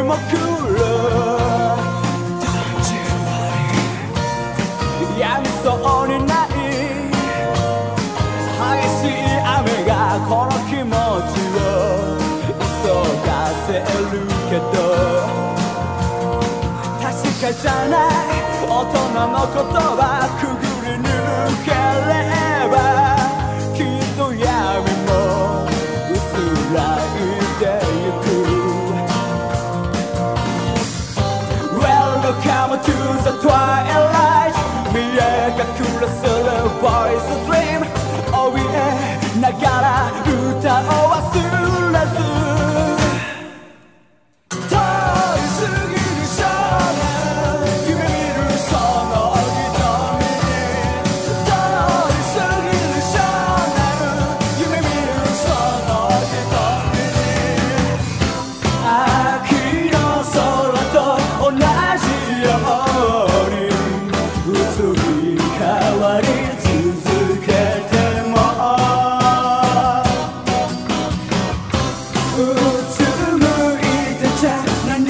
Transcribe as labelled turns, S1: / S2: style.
S1: も来るやみそうにない激しい雨がこの気持ちを急がせるけど確かじゃない大人の言葉くぐり抜ければきっと闇も薄らいでゆく Welcome to the twilight 見え隠れする Boys Dream 怯えながら歌を忘れず通り過ぎる少年夢見るその瞳通り過ぎる少年夢見るその瞳秋の空と同じように移り変わり続けてもうつむいてちゃ何